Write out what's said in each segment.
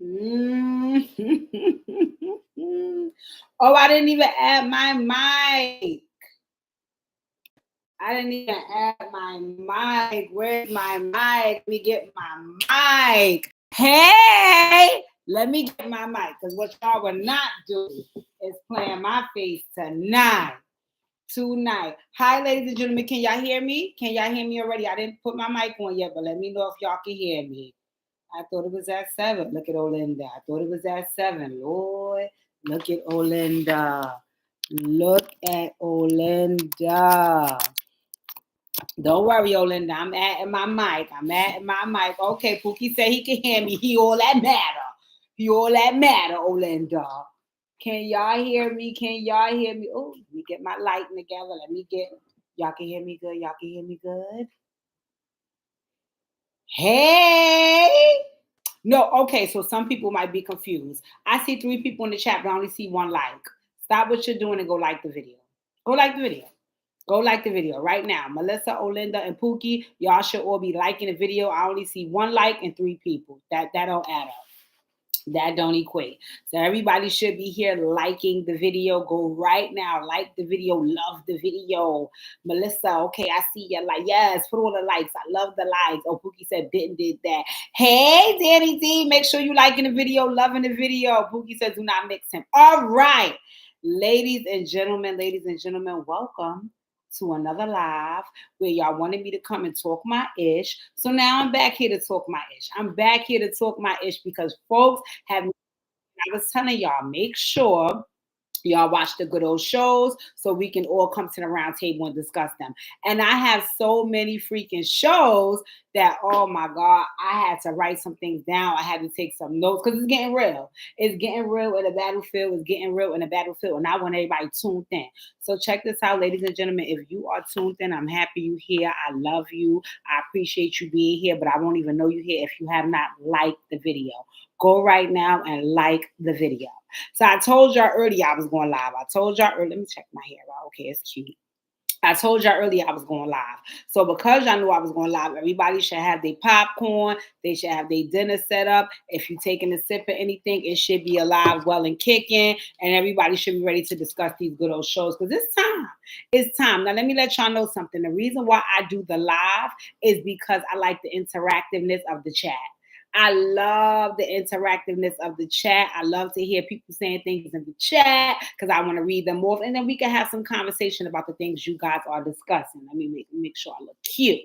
Mm. Oh, I didn't even add my mic. I didn't even add my mic. Where's my mic? Let me get my mic. Hey, let me get my mic because what y'all will not do is playing my face tonight. Tonight. Hi, ladies and gentlemen. Can y'all hear me? Can y'all hear me already? I didn't put my mic on yet, but let me know if y'all can hear me. I thought it was at 7. Look at Olinda. I thought it was at 7. Lord, look at Olinda. Look at Olinda. Don't worry, Olinda. I'm adding my mic. I'm adding my mic. Okay, Pookie said he can hear me. He all that matter. He all that matter, Olinda. Can y'all hear me? Can y'all hear me? Oh, let me get my lighting together. Let me get. Y'all can hear me good? Y'all can hear me good? Hey! No, okay, so some people might be confused. I see 3 people in the chat, but I only see 1 like. Stop what you're doing and go like the video. Go like the video. Go like the video right now. Melissa, Olinda, and Pookie, y'all should all be liking the video. I only see 1 like and 3 people. That don't add up. That don't equate. So everybody should be here liking the video. Go right now. Like the video. Love the video. Melissa, okay, I see you. Like, yes, put all the likes. I love the likes. Oh, Pookie said did that. Hey, Danny D, make sure you liking the video, loving the video. Pookie said do not mix him. All right. Ladies and gentlemen, welcome to another live where y'all wanted me to come and talk my ish. So now I'm back here to talk my ish. I'm back here to talk my ish because folks have, I was telling y'all, make sure y'all watch the good old shows so we can all come to the round table and discuss them. And I have so many freaking shows that, oh my God, I had to write some things down. I had to take some notes because it's getting real. It's getting real in the battlefield. It's getting real in the battlefield. And I want everybody tuned in. So check this out, ladies and gentlemen. If you are tuned in, I'm happy you here. I love you. I appreciate you being here, but I won't even know you here if you have not liked the video. Go right now and like the video. So I told y'all earlier I was going live. I told y'all earlier, let me check my hair out. Okay, it's cute. I told y'all earlier I was going live. So because y'all knew I was going live, everybody should have their popcorn. They should have their dinner set up. If you're taking a sip of anything, it should be alive, well, and kicking. And everybody should be ready to discuss these good old shows because it's time. It's time. Now, let me let y'all know something. The reason why I do the live is because I like the interactiveness of the chat. I love the interactiveness of the chat. I love to hear people saying things in the chat because I want to read them off. And then we can have some conversation about the things you guys are discussing. Let me make sure I look cute.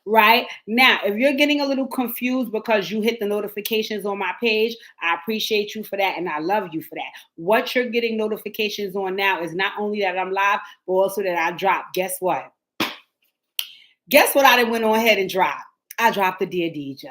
Right now, if you're getting a little confused because you hit the notifications on my page, I appreciate you for that and I love you for that. What you're getting notifications on now is not only that I'm live, but also that I dropped. Guess what? Guess what I done went on ahead and dropped? I dropped the Dear DJ.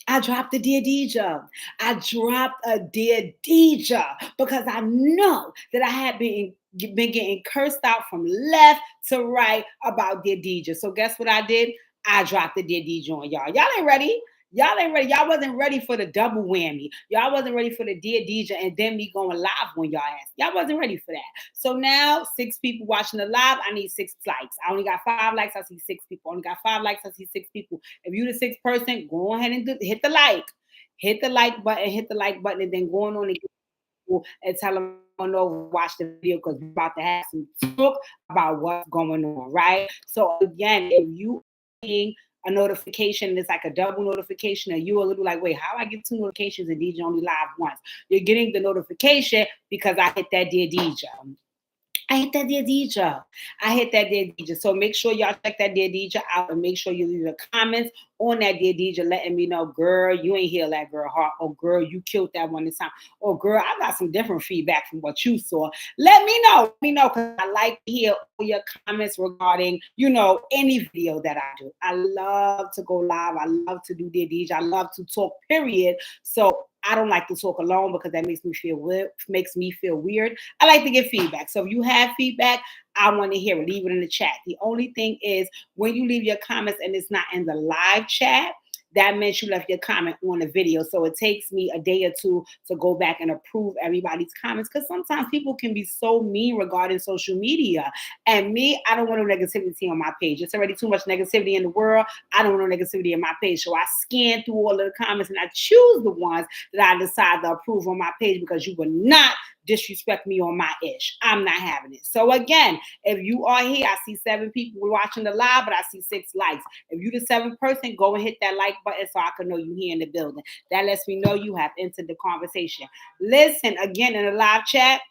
I dropped the Dear DJ. I dropped a Dear DJ because I know that I had been getting cursed out from left to right about Dear DJ. So guess what I did? I dropped the Dear DJ on y'all. Y'all ain't ready. Y'all ain't ready. Y'all wasn't ready for the double whammy. Y'all wasn't ready for the Dear DJ and then me going live on y'all ass. Y'all wasn't ready for that. So now 6 people watching the live, I need 6 likes. I only got 5 likes, I see 6 people. I only got 5 likes, I see 6 people. If you the 6th person, go ahead and hit the like. Hit the like button, and then go on and get people and tell them no, watch the video because we're about to have some talk about what's going on, right? So again, if you are getting a notification, it's like a double notification, and you a little like, wait, how I get 2 notifications and DJ only live once? You're getting the notification because I hit that Dear DJ. I hit that Dear DJ. I hit that Dear DJ. So make sure y'all check that Dear DJ out and make sure you leave your comments on that Dear DJ letting me know, girl, you ain't hear that girl heart. Or girl, you killed that one this time. Or girl, I got some different feedback from what you saw. Let me know. Let me know because I like to hear all your comments regarding, any video that I do. I love to go live. I love to do Dear DJ. I love to talk, period. So I don't like to talk alone because that makes me feel weird. I like to get feedback. So if you have feedback, I want to hear it. Leave it in the chat. The only thing is when you leave your comments and it's not in the live chat, that meant you left your comment on the video. So it takes me a day or two to go back and approve everybody's comments, because sometimes people can be so mean regarding social media. And me, I don't want no negativity on my page. It's already too much negativity in the world. I don't want no negativity in my page. So I scan through all of the comments and I choose the ones that I decide to approve on my page, because you will not disrespect me on my ish. I'm not having it. So again, if you are here, I see 7 people watching the live, but I see 6 likes. If you're the 7th person, go and hit that like button so I can know you here in the building. That lets me know you have entered the conversation. Listen, again, in the live chat,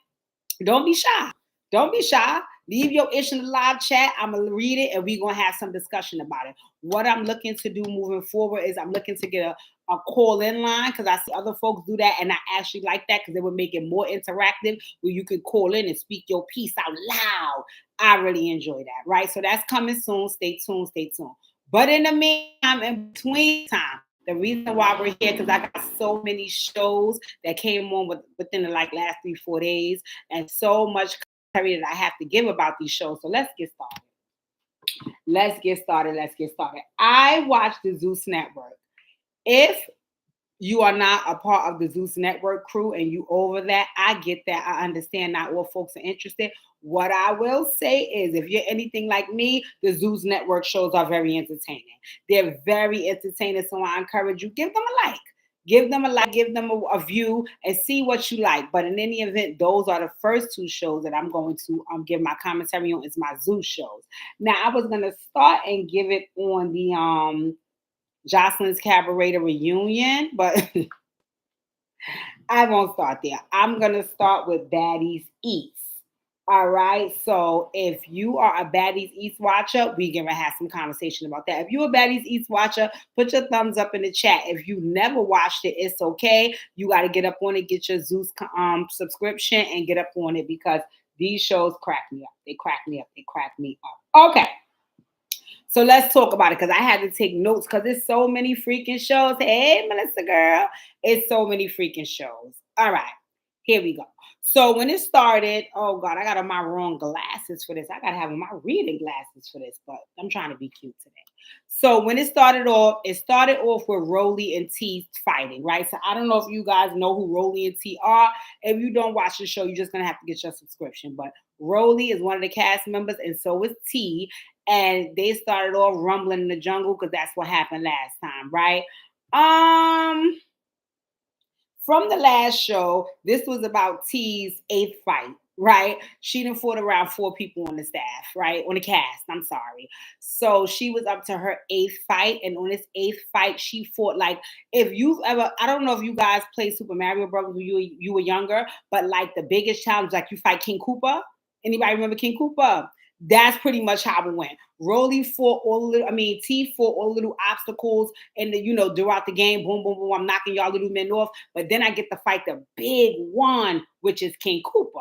don't be shy. Don't be shy. Leave your ish in the live chat. I'm going to read it and we're going to have some discussion about it. What I'm looking to do moving forward is I'm looking to get a call-in line, because I see other folks do that, and I actually like that because it would make it more interactive, where you can call in and speak your piece out loud. I really enjoy that, right? So that's coming soon. Stay tuned, stay tuned. But in the meantime, in between time, the reason why we're here, because I got so many shows that came on within the last 3-4 days, and so much commentary that I have to give about these shows. So let's get started. Let's get started. I watch the Zeus Network. If you are not a part of the Zeus Network crew and you over that, I get that. I understand not all folks are interested. What I will say is, if you're anything like me, the Zeus Network shows are very entertaining. They're very entertaining, so I encourage you, give them a like. Give them a like, give them a view, and see what you like. But in any event, those are the first 2 shows that I'm going to give my commentary on. Is my Zeus shows. Now, I was going to start and give it on the Joseline's Cabaret reunion, but I won't start there. I'm going to start with Baddies East. All right. So if you are a Baddies East watcher, we're going to have some conversation about that. If you're a Baddies East watcher, put your thumbs up in the chat. If you never watched it, it's okay. You got to get up on it, get your Zeus subscription, and get up on it, because these shows crack me up. They crack me up. They crack me up. Okay. So let's talk about it, because I had to take notes, because there's so many freaking shows. Hey, Melissa girl. It's so many freaking shows. All right. Here we go. So when it started, oh God, I got on my wrong glasses for this. I got to have on my reading glasses for this, but I'm trying to be cute today. So when it started off with Rolly and T fighting, right? So I don't know if you guys know who Rolly and T are. If you don't watch the show, you're just going to have to get your subscription. But Rolly is one of the cast members, and so is T. And they started off rumbling in the jungle, because that's what happened last time, right? From the last show, this was about T's 8th fight, right? She done fought around 4 people on the staff, right? On the cast, I'm sorry. So she was up to her 8th fight, and on this 8th fight, she fought like, if you've ever, I don't know if you guys played Super Mario Bros. When you were younger, but like the biggest challenge, like you fight King Koopa. Anybody remember King Koopa? That's pretty much how it went. Rolly fought T fought all little obstacles and throughout the game, boom, boom, boom, I'm knocking y'all little men off. But then I get to fight the big one, which is King Koopa,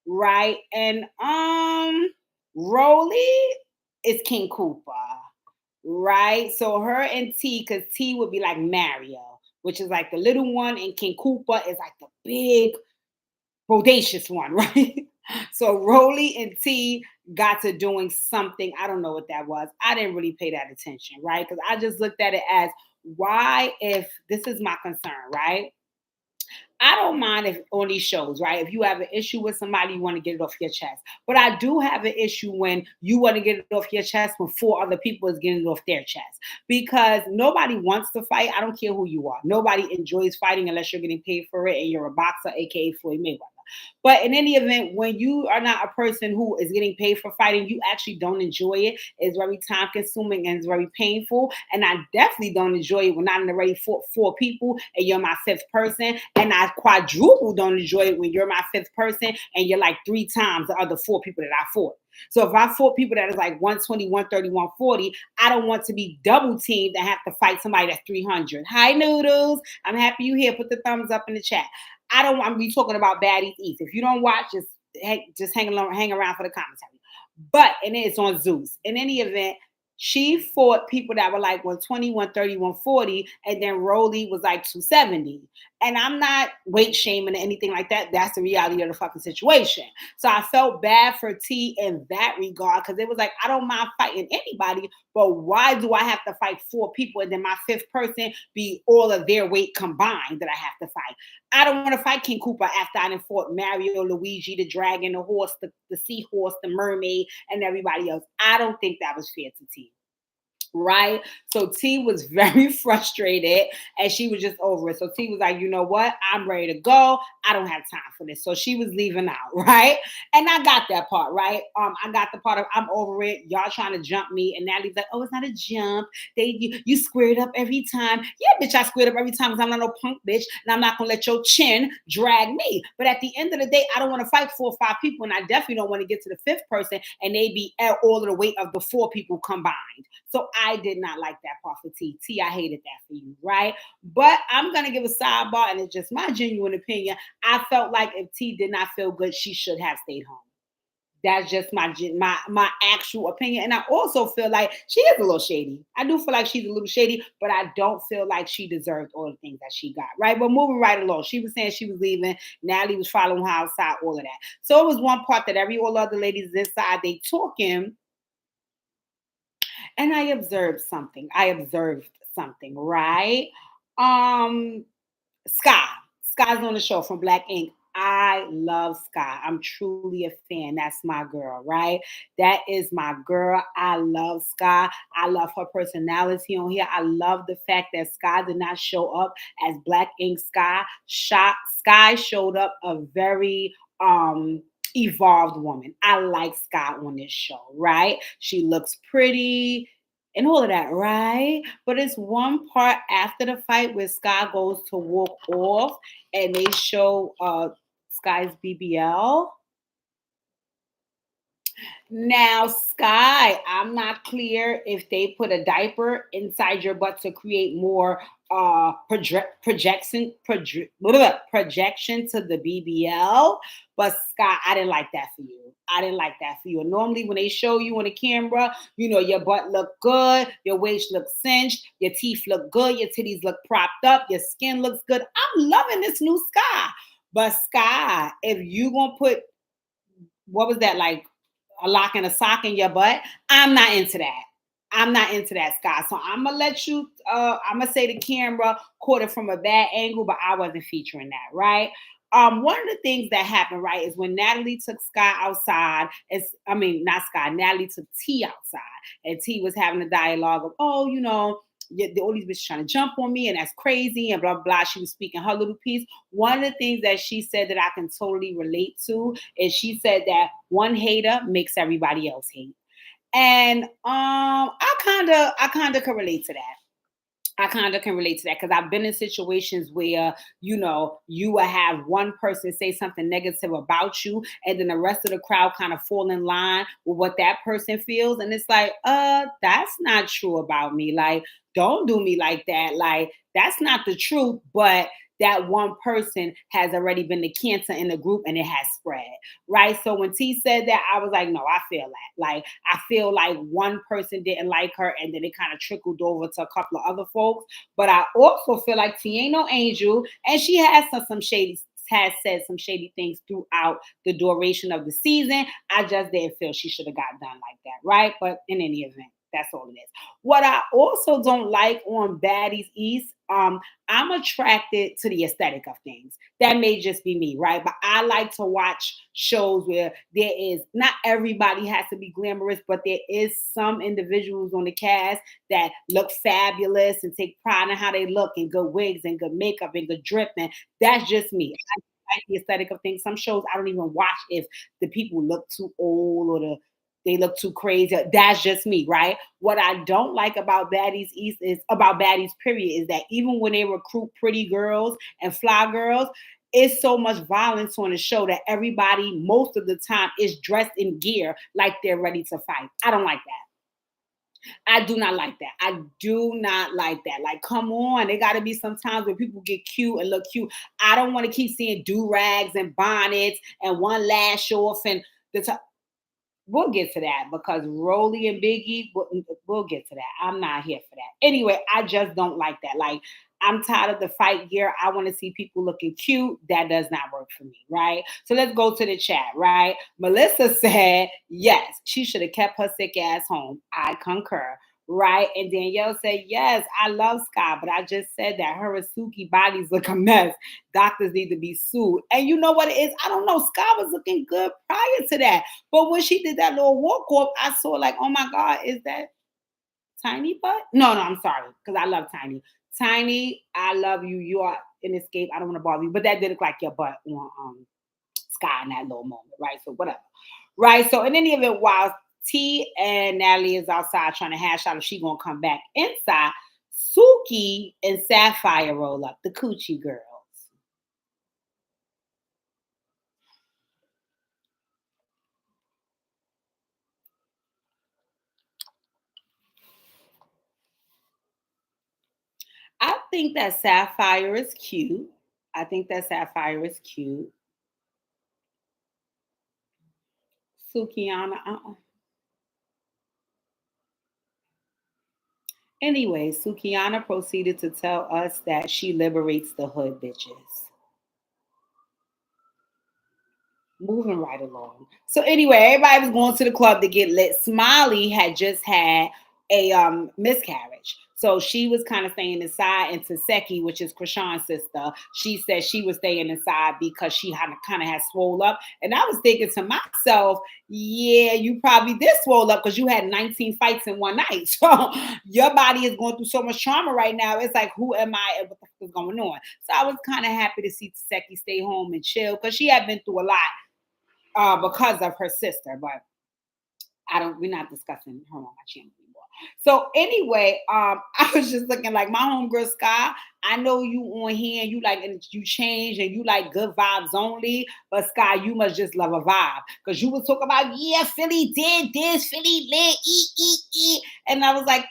right? And Rolly is King Koopa, right? So her and T, because T would be like Mario, which is like the little one, and King Koopa is like the big, bodacious one, right? So Rolly and T got to doing something. I don't know what that was. I didn't really pay that attention, right? Because I just looked at it as, why, if this is my concern, right? I don't mind if on these shows, right? If you have an issue with somebody, you want to get it off your chest. But I do have an issue when you want to get it off your chest when 4 other people is getting it off their chest. Because nobody wants to fight. I don't care who you are. Nobody enjoys fighting unless you're getting paid for it and you're a boxer, aka Floyd Mayweather. But in any event, when you are not a person who is getting paid for fighting, you actually don't enjoy it. It's very time consuming and it's very painful. And I definitely don't enjoy it when I'm already fought 4 people and you're my 5th person. And I quadruple don't enjoy it when you're my 5th person and you're like 3 times the other 4 people that I fought. So if I fought people that is like 120, 130, 140, I don't want to be double teamed and have to fight somebody that's 300. Hi, Noodles. I'm happy you here. Put the thumbs up in the chat. I don't want to be talking about Baddies East. If you don't watch, just hang around for the commentary. But, and it's on Zeus. In any event, she fought people that were like 120, 130, 140, and then Rolly was like 270. And I'm not weight shaming or anything like that. That's the reality of the fucking situation. So I felt bad for T in that regard because it was like, I don't mind fighting anybody, but why do I have to fight 4 people and then my 5th person be all of their weight combined that I have to fight? I don't want to fight King Cooper after I done fought Mario, Luigi, the dragon, the horse, the seahorse, the mermaid, and everybody else. I don't think that was fair to T. Right? So T was very frustrated and she was just over it. So T was like, you know what? I'm ready to go. I don't have time for this. So she was leaving out, right? And I got that part, right? I got the part of I'm over it. Y'all trying to jump me. And Natalie's like, oh, it's not a jump. You squared up every time. Yeah, bitch, I squared up every time because I'm not no punk bitch. And I'm not gonna let your chin drag me. But at the end of the day, I don't want to fight 4 or 5 people. And I definitely don't want to get to the 5th person and they be at all of the weight of the 4 people combined. So I did not like that part for T. T, I hated that for you, right? But I'm going to give a sidebar, and it's just my genuine opinion. I felt like if T did not feel good, she should have stayed home. That's just my actual opinion. And I also feel like she is a little shady. I do feel like she's a little shady, but I don't feel like she deserved all the things that she got, right? But moving right along, she was saying she was leaving. Natalie was following her outside, all of that. So it was one part that all the other ladies inside, they talking. And I observed something. Right? Um, Sky. Sky's on the show from Black Ink. I love Sky. I'm truly a fan. That's my girl, right? That is my girl. I love Sky. I love her personality on here. I love the fact that Sky did not show up as Black Ink Sky. Sky showed up a very evolved woman. I like Sky on this show, right? She looks pretty and all of that, right? But it's one part after the fight where Sky goes to walk off and they show Sky's BBL. Now, Sky, I'm not clear if they put a diaper inside your butt to create more projection to the BBL. But Sky, I didn't like that for you. I didn't like that for you. And normally when they show you on the camera, you know, your butt look good, your waist looks cinched, your teeth look good, your titties look propped up, your skin looks good. I'm loving this new Sky. But Sky, if you gonna put, what was that, like a lock and a sock in your butt? I'm not into that. I'm not into that, Sky. So I'm gonna let you. I'm gonna say the camera caught it from a bad angle, but I wasn't featuring that, right? One of the things that happened, right, is when Natalie took Sky outside. Not Sky. Natalie took T outside, and T was having a dialogue of, oh, you know, all these bitches trying to jump on me, and that's crazy, and blah, blah, blah. She was speaking her little piece. One of the things that she said that I can totally relate to is she said that one hater makes everybody else hate. And I kind of can relate to that. I kind of can relate to that because I've been in situations where, you know, you will have one person say something negative about you, and then the rest of the crowd kind of fall in line with what that person feels. And it's like, that's not true about me. Like, don't do me like that. Like, that's not the truth. But that one person has already been the cancer in the group and it has spread, right? So when T said that, I was like, no, I feel that. Like, I feel like one person didn't like her and then it kind of trickled over to a couple of other folks. But I also feel like T ain't no angel and she has has said some shady things throughout the duration of the season. I just didn't feel she should have got done like that, right? But in any event, that's all it is. What I also don't like on Baddies East, I'm attracted to the aesthetic of things. That may just be me, right? But I like to watch shows where there is not everybody has to be glamorous, but there is some individuals on the cast that look fabulous and take pride in how they look and good wigs and good makeup and good drip. And that's just me. I like the aesthetic of things. Some shows I don't even watch if the people look too old or they look too crazy. That's just me, right? What I don't like about Baddies East is about Baddies period is that even when they recruit pretty girls and fly girls, it's so much violence on the show that everybody most of the time is dressed in gear like they're ready to fight. I don't like that. I do not like that. I do not like that. Like, come on. There got to be some times where people get cute and look cute. I don't want to keep seeing do-rags and bonnets and one lash off and the we'll get to that because Rolly and Biggie, we'll get to that. I'm not here for that. Anyway, I just don't like that. Like, I'm tired of the fight gear. I want to see people looking cute. That does not work for me, right? So let's go to the chat, right? Melissa said, yes, she should have kept her sick ass home. I concur. Right. And Danielle said, yes, I love Sky, but I just said that her and Suki bodies look a mess. Doctors need to be sued. And you know what it is? I don't know. Sky was looking good prior to that. But when she did that little walk off, I saw like, oh my God, is that Tiny butt? No, I'm sorry. Because I love Tiny. Tiny, I love you. You are an escape. I don't want to bother you. But that did look like your butt on Sky in that little moment, right? So whatever. Right. So in any event, while T and Natalie is outside trying to hash out if she gonna come back inside, Suki and Sapphire roll up, the coochie girls. I think that Sapphire is cute. I think that Sapphire is cute. Sukiana, Anyway, Sukiana proceeded to tell us that she liberates the hood bitches. Moving right along. So anyway, everybody was going to the club to get lit. Smiley had just had a miscarriage. So she was kind of staying inside, and Taseki, which is Krishan's sister, she said she was staying inside because she had kind of had swole up. And I was thinking to myself, yeah, you probably did swole up because you had 19 fights in one night. So your body is going through so much trauma right now. It's like, who am I and what the fuck is going on? So I was kind of happy to see Taseki stay home and chill because she had been through a lot because of her sister, but we're not discussing her on my channel anymore. So anyway, I was just looking like my homegirl Sky. I know you on here and you like and you change and you like good vibes only, but Sky, you must just love a vibe. Because you was talking about, yeah, Philly did this, Philly lit, and I was like,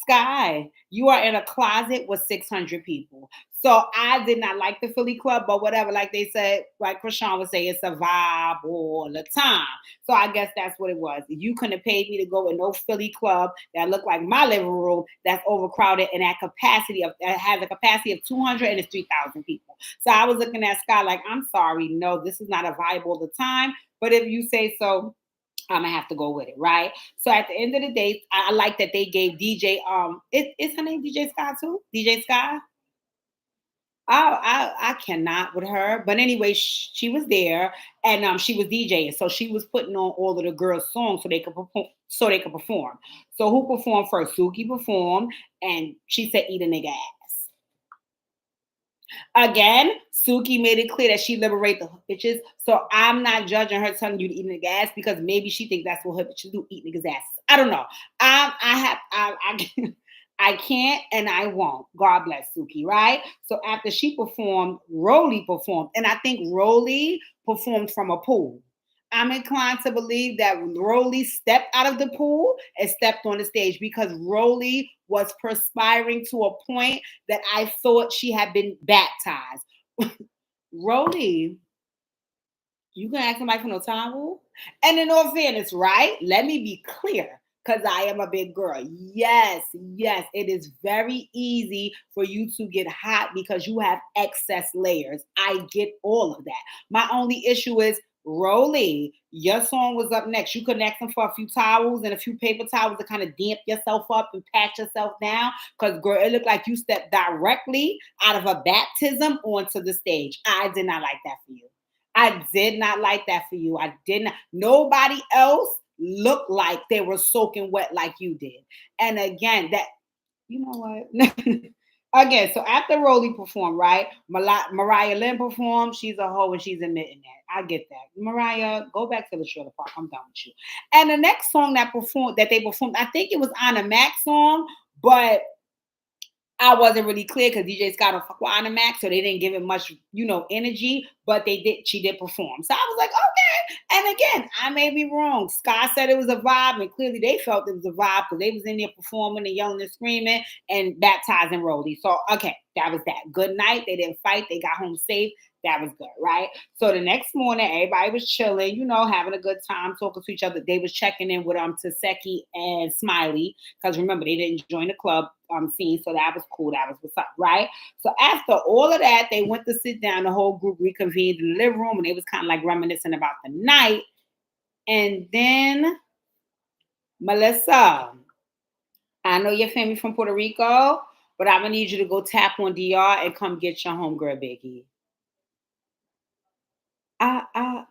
Sky, you are in a closet with 600 people. So I did not like the Philly club, but whatever, like they said, like Krishan would say, it's a vibe all the time. So I guess that's what it was. You couldn't have paid me to go in no Philly club that looked like my living room that's overcrowded and that has a capacity of 200 and it's 3,000 people. So I was looking at Sky like, I'm sorry, no, this is not a vibe all the time. But if you say so, I'm gonna have to go with it, right? So at the end of the day, I like that they gave DJ is her name DJ Sky too? DJ Sky? I cannot with her, but anyway, she was there and she was DJing, so she was putting on all of the girls' songs so they could perform. So who performed first? Suki performed, and she said, "Eat a nigga ass." Again, Suki made it clear that she liberate the bitches. So I'm not judging her telling you to eat nigga ass because maybe she thinks that's what her bitches do, eat niggas asses. I don't know. I can't and I won't. God bless Suki, right? So after she performed, Rolly performed. And I think Rolly performed from a pool. I'm inclined to believe that Rolly stepped out of the pool and stepped on the stage because Rolly was perspiring to a point that I thought she had been baptized. Rolly, you gonna ask somebody for no towel? And in all fairness, right? Let me be clear, because I am a big girl. Yes, it is very easy for you to get hot because you have excess layers. I get all of that. My only issue is Rolly, your song was up next. You could ask them for a few towels and a few paper towels to kind of damp yourself up and pat yourself down. Because, girl, it looked like you stepped directly out of a baptism onto the stage. I did not like that for you. I did not like that for you. I didn't. Nobody else looked like they were soaking wet like you did. And again, that, you know what? Again, so after Rolly performed, right? Mariah Lynn performed. She's a hoe and she's admitting that. I get that. Mariah, go back to the trailer park. I'm done with you. And the next song that they performed, I think it was Anna Mac's song, but I wasn't really clear because DJ Scott don't fuck with Anna Mac, so they didn't give it much, energy, but she did perform. So I was like, okay. And again, I may be wrong. Scott said it was a vibe, and clearly they felt it was a vibe because they was in there performing and yelling and screaming and baptizing Rolly. So, okay, that was that. Good night. They didn't fight. They got home safe. That was good, right? So the next morning, everybody was chilling, you know, having a good time, talking to each other. They was checking in with Taseki and Smiley, because remember they didn't join the club scene, so that was cool. That was what's up, right? So after all of that, they went to sit down. The whole group reconvened in the living room, and they was kind of like reminiscing about the night. And then Melissa, I know your family from Puerto Rico, but I'm gonna need you to go tap on DR and come get your homegirl Biggie.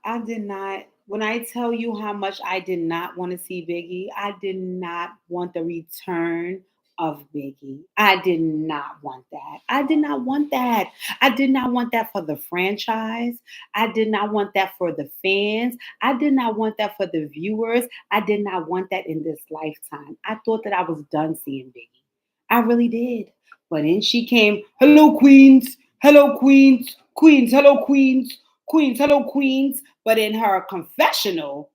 I did not. When I tell you how much I did not want to see Biggie, I did not want the return of Biggie. I did not want that. I did not want that. I did not want that for the franchise. I did not want that for the fans. I did not want that for the viewers. I did not want that in this lifetime. I thought that I was done seeing Biggie. I really did. But then she came, hello, Queens. Hello, Queens. Queens, hello, Queens. Queens, hello, Queens. But in her confessional,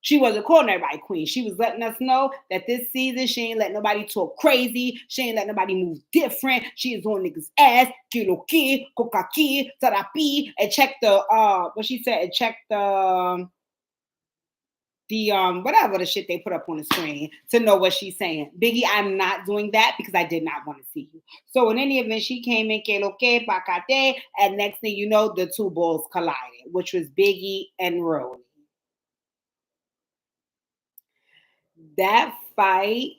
she wasn't calling everybody queen. She was letting us know that this season she ain't let nobody talk crazy. She ain't let nobody move different. She is on niggas' ass. Kilo ki, coca ki, terapi, and check the what she said, and check the whatever the shit they put up on the screen to know what she's saying. Biggie, I'm not doing that because I did not want to see you. So in any event, she came in, que lo que, pacate, and next thing you know, the two balls collided, which was Biggie and Rolly. That fight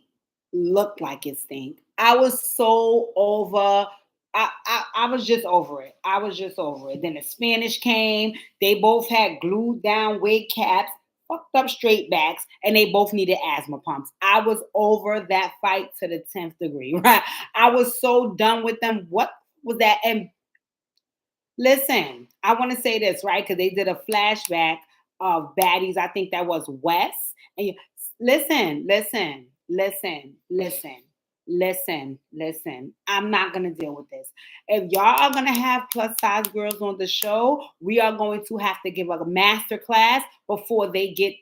looked like it stink. I was so over. I was just over it. I was just over it. Then the Spanish came. They both had glued down wig caps, fucked up straight backs, and they both needed asthma pumps. I was over that fight to the 10th degree, right? I was so done with them. What was that? And listen, I want to say this, right? Because they did a flashback of Baddies. I think that was Wes. And listen, listen, listen, listen, listen, listen. I'm not going to deal with this. If y'all are going to have plus size girls on the show, we are going to have to give a master class before they get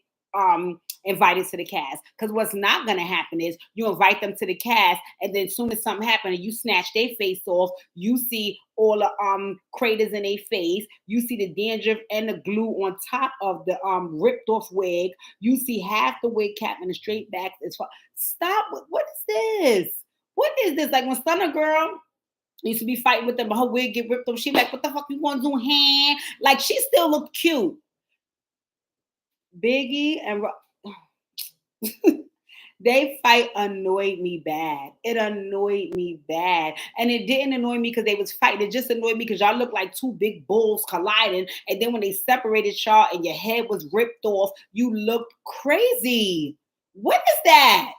invited to the cast. Because what's not going to happen is you invite them to the cast, and then as soon as something happens and you snatch their face off, you see all the craters in their face, you see the dandruff and the glue on top of the ripped off wig, you see half the wig cap and the straight back is stop. What is this? What is this? Like when Stunner Girl used to be fighting with them, but her wig get ripped off, she like, what the fuck you want to do, hand? Like she still looked cute. Biggie and they fight annoyed me bad. It annoyed me bad. And it didn't annoy me because they was fighting. It just annoyed me because y'all looked like two big bulls colliding. And then when they separated y'all and your head was ripped off, you looked crazy. What is that?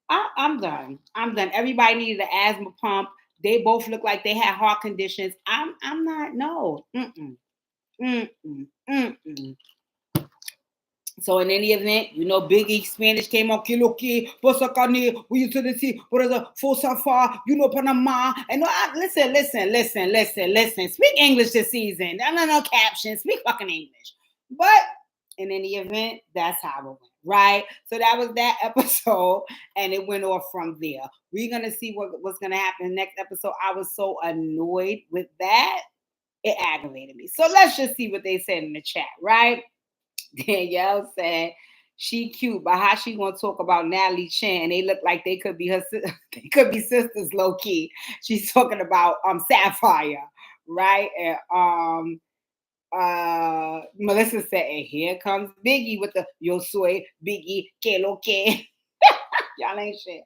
I'm done. I'm done. Everybody needed an asthma pump. They both look like they had heart conditions. I'm not, no. Mm-mm. Mm-mm. Mm-mm. So in any event, you know, Biggie Spanish came on Kilo Ki, Bosacane, we used to see, what is a Fosafa, you know, Panama. And listen. Speak English this season. No captions. Speak fucking English. But in any event, that's how it went, right? So that was that episode, and it went off from there. We're gonna see what's gonna happen in the next episode. I was so annoyed with that, it aggravated me. So let's just see what they said in the chat, right? Danielle said she cute, but how she gonna talk about Natalie Chan? They look like they could be they could be sisters low key. She's talking about Sapphire, right? And Melissa said, and here comes Biggie with the Yo soy Biggie que lo que. Y'all ain't shit.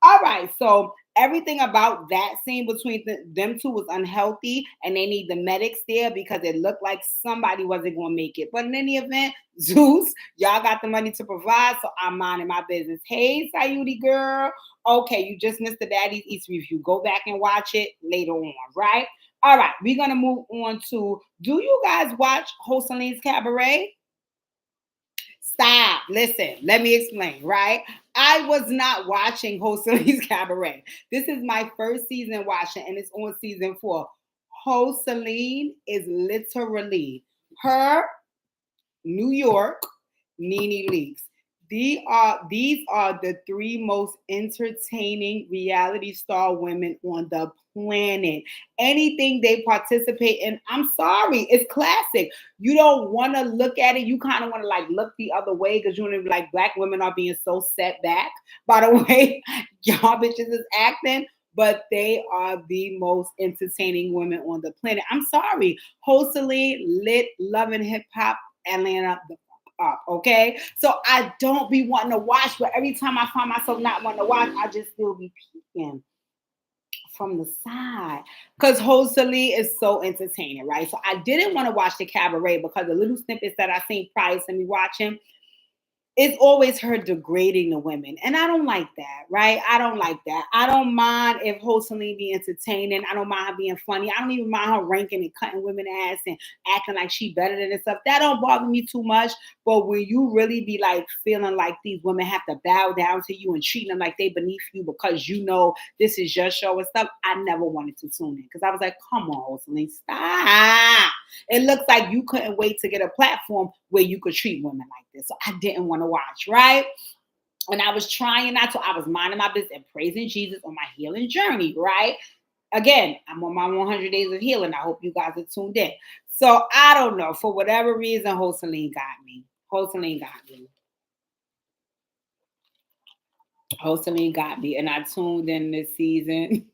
All right, so everything about that scene between them two was unhealthy, and they need the medics there because it looked like somebody wasn't going to make it. But in any event, Zeus, y'all got the money to provide, so I'm minding my business. Hey, Sayuri girl. Okay, you just missed the Baddies East review. Go back and watch it later on, right? All right, we're going to move on to, do you guys watch Joseline's Cabaret? Stop. Listen, let me explain, right? I was not watching Joseline's Cabaret. This is my first season watching, and it's on season 4. Joseline is literally her New York Nene Leakes. These are the three most entertaining reality star women on the planet. Anything they participate in, I'm sorry, it's classic. You don't want to look at it. You kind of want to like look the other way because you want to be like black women are being so set back by the way y'all bitches is acting. But they are the most entertaining women on the planet. I'm sorry. Joseline lit loving hip hop Atlanta up. Okay. So I don't be wanting to watch, but every time I find myself not wanting to watch, I just still be peeking from the side because Joseline is so entertaining, right? So I didn't want to watch the Cabaret because the little snippets that I seen prior to me watching, it's always her degrading the women. And I don't like that, right? I don't like that. I don't mind if Joseline be entertaining. I don't mind her being funny. I don't even mind her ranking and cutting women ass and acting like she better than and stuff. That don't bother me too much. But when you really be like feeling like these women have to bow down to you and treating them like they beneath you because you know this is your show and stuff, I never wanted to tune in because I was like, come on, Joseline, stop. It looks like you couldn't wait to get a platform where you could treat women like this. So I didn't want to watch, right? And I was trying not to. I was minding my business and praising Jesus on my healing journey, right? Again, I'm on my 100 days of healing. I hope you guys are tuned in. So I don't know. For whatever reason, Joseline got me. Joseline got me. Joseline got me. And I tuned in this season.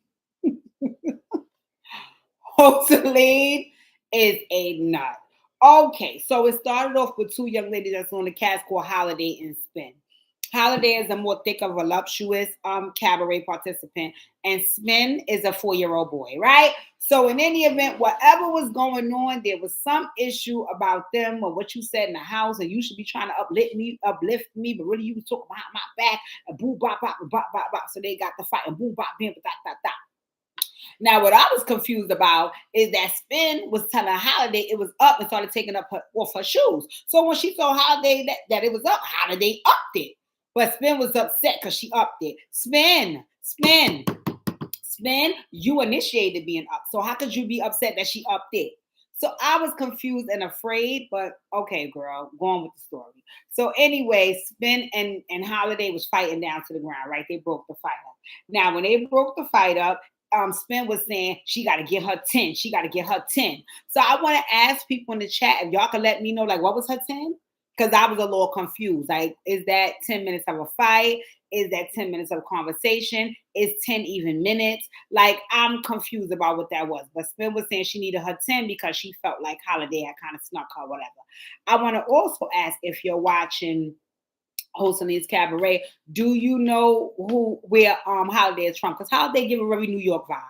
Joseline is a nut. Okay, so it started off with two young ladies that's on the cast called Holiday and Spin. Holiday is a more thick, voluptuous cabaret participant, and Spin is a 4-year-old boy, right? So in any event, whatever was going on, there was some issue about them or what you said in the house, and you should be trying to uplift me, but really you was talking behind my back and boom, bop, bop, bop, bop, bop. So they got the fight and boom, bop, bam, dot, dot, dot. Now, what I was confused about is that Spin was telling Holiday it was up and started taking off her shoes. So when she told Holiday that it was up, Holiday upped it. But Spin was upset because she upped it. Spin, you initiated being up. So how could you be upset that she upped it? So I was confused and afraid, but okay, girl, go on with the story. So anyway, Spin and Holiday was fighting down to the ground, right? They broke the fight up. Now, when they broke the fight up, Spin was saying she got to get her 10. She got to get her 10. So I want to ask people in the chat if y'all can let me know, like, what was her 10? Because I was a little confused. Like, is that 10 minutes of a fight? Is that 10 minutes of conversation? Is 10 even minutes? Like, I'm confused about what that was. But Spin was saying she needed her 10 because she felt like Holiday had kind of snuck her, whatever. I want to also ask if you're watching Joseline's Cabaret, do you know where Holiday is from? Because Holiday give a very New York vibe.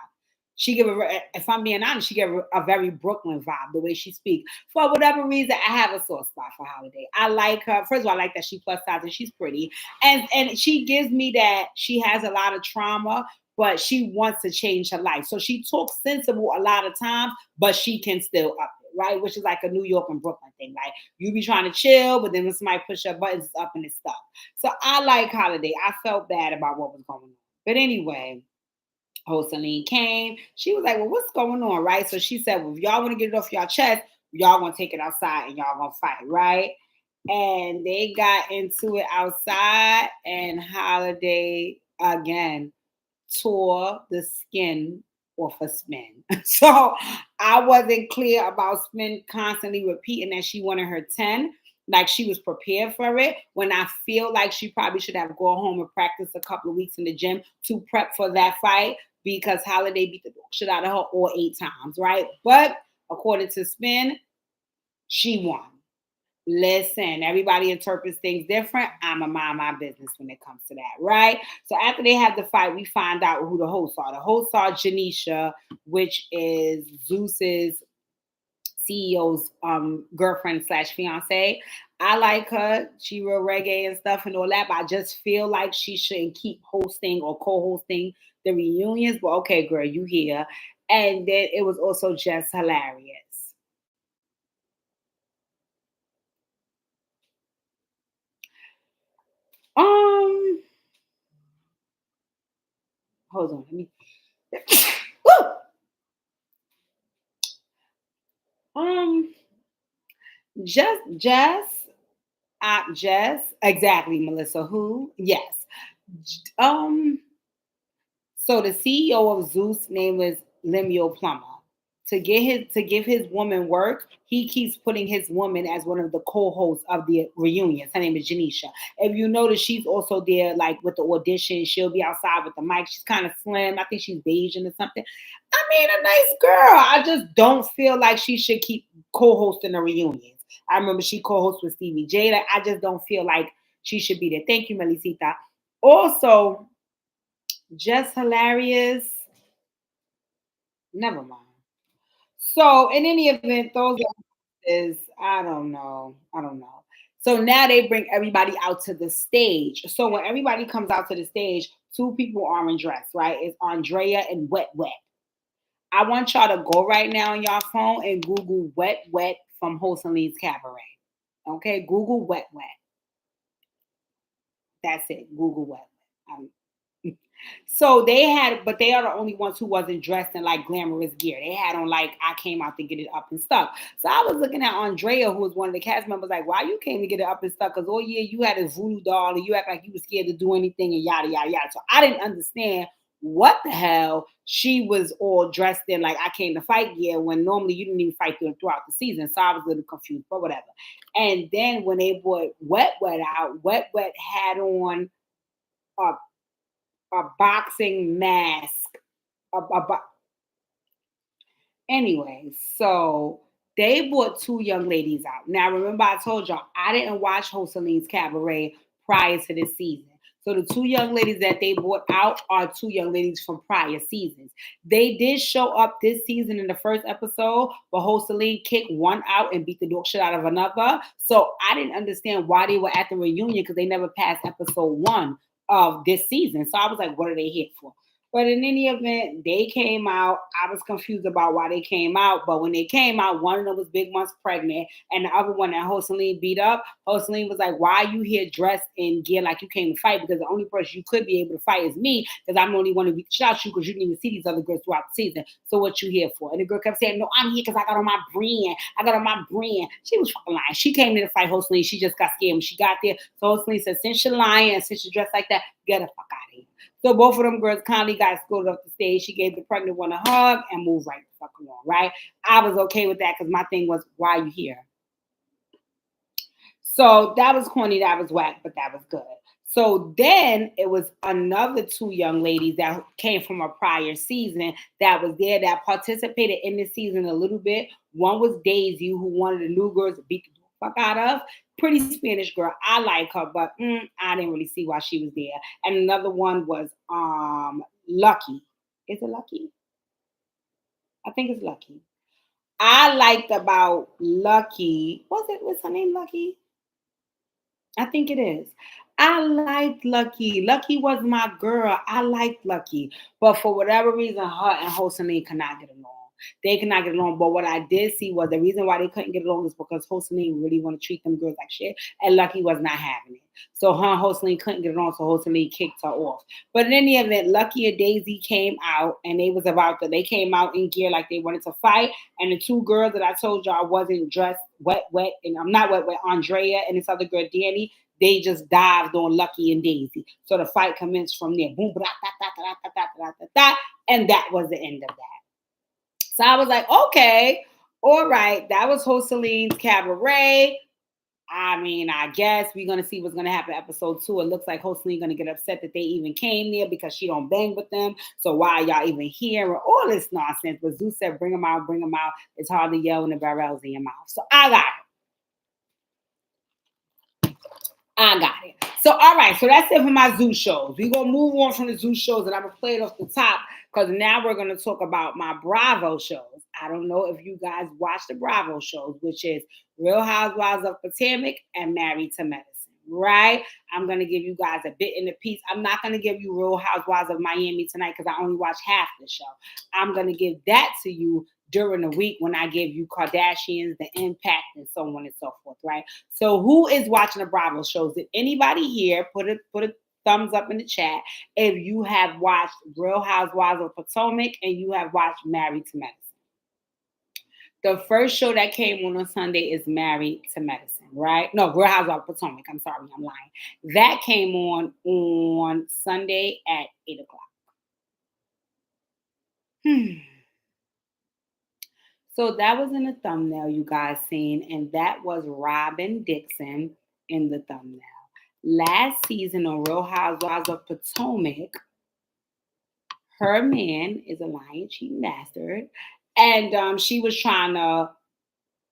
She give if I'm being honest, she give a very Brooklyn vibe, the way she speaks. For whatever reason, I have a soft spot for Holiday. I like her. First of all, I like that she plus size and she's pretty. And she gives me that she has a lot of trauma, but she wants to change her life. So she talks sensible a lot of times, but she can still up it, right? Which is like a New York and Brooklyn thing. Like you be trying to chill, but then when somebody push your buttons, it's up and it's stuff. So I like Holiday. I felt bad about what was going on. But anyway, Joseline came. She was like, well, what's going on, right? So she said, well, if y'all want to get it off y'all chest, y'all going to take it outside and y'all going to fight, right? And they got into it outside, and Holiday, again, tore the skin off of Spin. So I wasn't clear about Spin constantly repeating that she wanted her 10. Like she was prepared for it, when I feel like she probably should have gone home and practiced a couple of weeks in the gym to prep for that fight, because Holiday beat the shit out of her all 8 times, right? But according to Spin, she won. Listen, everybody interprets things different. I'm a mind my business when it comes to that, right? So after they have the fight, we find out who the hosts are. The hosts are Janisha, which is Zeus's CEO's girlfriend / fiance. I like her. She real reggae and stuff and all that, but I just feel like she shouldn't keep hosting or co-hosting the reunions. But okay, girl, you here. And then it was also just hilarious. Um, hold on, let me. Woo! Um, just Jess, exactly, Melissa. Who? Yes. Um. So the CEO of Zeus name is Lemuel Plummer. To give his woman work, he keeps putting his woman as one of the co-hosts of the reunions. Her name is Janisha. If you notice, she's also there, like with the audition. She'll be outside with the mic. She's kind of slim. I think she's Bayesian or something. I mean, a nice girl. I just don't feel like she should keep co-hosting the reunions. I remember she co-hosts with Stevie J. Like, I just don't feel like she should be there. Thank you, Melisita. Also, just hilarious. Never mind. So in any event, those is I don't know. I don't know. So now they bring everybody out to the stage. So when everybody comes out to the stage, two people are in dress, right? It's Andrea and Wet Wet. I want y'all to go right now on y'all phone and Google Wet Wet from Joseline Cabaret. Okay, Google Wet Wet. That's it. Google Wet Wet. So they had, but they are the only ones who wasn't dressed in like glamorous gear. They had on like I came out to get it up and stuck. So I was looking at Andrea, who was one of the cast members, like, why you came to get it up and stuck? Because oh yeah, you had a voodoo doll and you act like you were scared to do anything and yada yada yada. So I didn't understand what the hell she was all dressed in like I came to fight gear when normally you didn't even fight throughout the season. So I was a little confused, but whatever. And then when they brought Wet Wet out, Wet Wet had on a boxing mask. A, a, bo- anyway, so they brought two young ladies out. Now, remember, I told y'all I didn't watch Joseline's Cabaret prior to this season. So the two young ladies that they brought out are two young ladies from prior seasons. They did show up this season in the first episode, but Joseline kicked one out and beat the dog shit out of another. So I didn't understand why they were at the reunion because they never passed episode one of this season. So I was like, what are they here for? But in any event, they came out. I was confused about why they came out. But when they came out, one of them was big months pregnant, and the other one that Joseline beat up, Joseline was like, why are you here dressed in gear like you came to fight? Because the only person you could be able to fight is me, because I'm the only one to beat the shot you because you didn't even see these other girls throughout the season. So what you here for? And the girl kept saying, no, I'm here because I got on my brand. I got on my brand. She was fucking lying. She came in to fight Joseline. She just got scared when she got there. So Joseline said, since you're lying and since you're dressed like that, get the fuck out of here. So both of them girls kindly got escorted off the stage. She gave the pregnant one a hug and moved right the fuck along, right? I was okay with that because my thing was, why are you here? So that was corny, that was whack, but that was good. So then it was another two young ladies that came from a prior season that was there that participated in this season a little bit. One was Daisy, who one of the new girls to beat the fuck out of. Pretty Spanish girl. I like her, but I didn't really see why she was there. And another one was Lucky. Is it Lucky? I think it's Lucky. I liked about Lucky. What's her name Lucky? I think it is. I liked Lucky. Lucky was my girl. I liked Lucky. But for whatever reason, her and Joseline could not get along. They could not get along. But what I did see was the reason why they couldn't get along is because Joseline really want to treat them girls like shit. And Lucky was not having it. So her and Joseline couldn't get along. So Joseline kicked her off. But in any event, Lucky and Daisy came out and they came out in gear like they wanted to fight. And the two girls that I told y'all wasn't dressed wet, and I'm not wet, Andrea and this other girl, Danny, they just dived on Lucky and Daisy. So the fight commenced from there. Boom, and that was the end of that. So I was like, okay, all right. That was Joseline's Cabaret. I mean, I guess we're gonna see what's gonna happen episode 2. It looks like Joseline gonna get upset that they even came there because she don't bang with them. So why are y'all even here? All this nonsense. But Zeus said, bring them out, bring them out. It's hard to yell when the barrel's in your mouth. So I got it. I got it. So, all right. So that's it for my zoo shows. We're going to move on from the zoo shows and I'm going to play it off the top because now we're going to talk about my Bravo shows. I don't know if you guys watch the Bravo shows, which is Real Housewives of Potamac and Married to Medicine, right? I'm going to give you guys a bit in the piece. I'm not going to give you Real Housewives of Miami tonight because I only watch half the show. I'm going to give that to you during the week when I give you Kardashians, the impact, and so on and so forth, right? So who is watching the Bravo shows? Did anybody here put a thumbs up in the chat if you have watched Real Housewives of Potomac and you have watched Married to Medicine? The first show that came on Sunday is Married to Medicine, right? No, Real Housewives of Potomac. I'm sorry, I'm lying. That came on Sunday at 8 o'clock. So that was in the thumbnail you guys seen, and that was Robin Dixon in the thumbnail. Last season on Real Housewives of Potomac, her man is a lying, cheating bastard, and she was trying to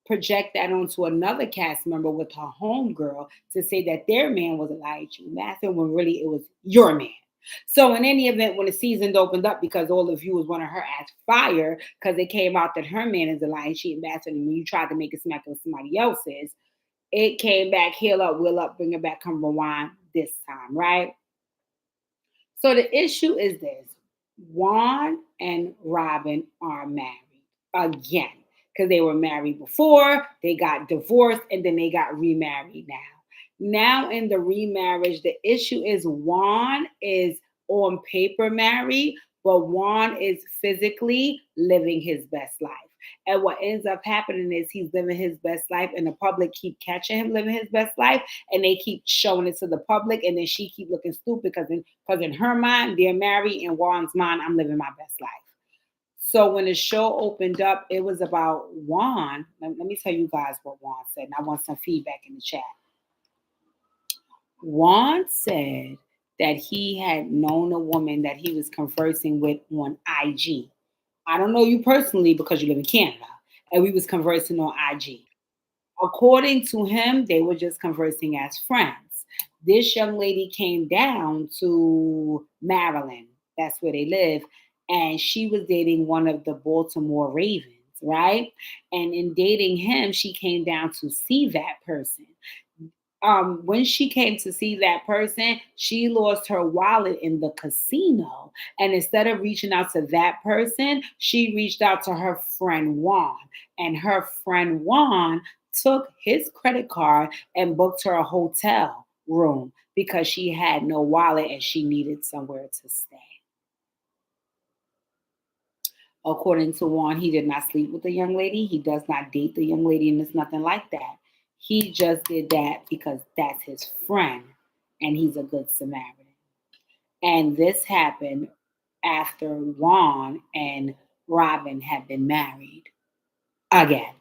project that onto another cast member with her homegirl to say that their man was a lying, cheating bastard when really it was your man. So in any event, when the season opened up, because all the viewers wanted her ass fired because it came out that her man is a lying, cheating bastard, and when you tried to make it smack with somebody else's, it came back, heal up, will up, bring it back, come rewind this time, right? So the issue is this: Juan and Robin are married again because they were married before, they got divorced, and then they got remarried now. Now, in the remarriage, the issue is Juan is on paper married, but Juan is physically living his best life. And what ends up happening is he's living his best life, and the public keep catching him living his best life, and they keep showing it to the public, and then she keep looking stupid because in her mind they're married, in Juan's mind I'm living my best life. So when the show opened up, it was about Juan. Let me tell you guys what Juan said, and I want some feedback in the chat. Juan said that he had known a woman that he was conversing with on IG. I don't know you personally because you live in Canada, and we was conversing on IG. According to him, they were just conversing as friends. This young lady came down to Maryland, that's where they live, and she was dating one of the Baltimore Ravens, right? And in dating him, she came down to see that person. When she came to see that person, she lost her wallet in the casino. And instead of reaching out to that person, she reached out to her friend Juan. And her friend Juan took his credit card and booked her a hotel room because she had no wallet and she needed somewhere to stay. According to Juan, he did not sleep with the young lady. He does not date the young lady, and it's nothing like that. He just did that because that's his friend and he's a good Samaritan. And this happened after Juan and Robin had been married again.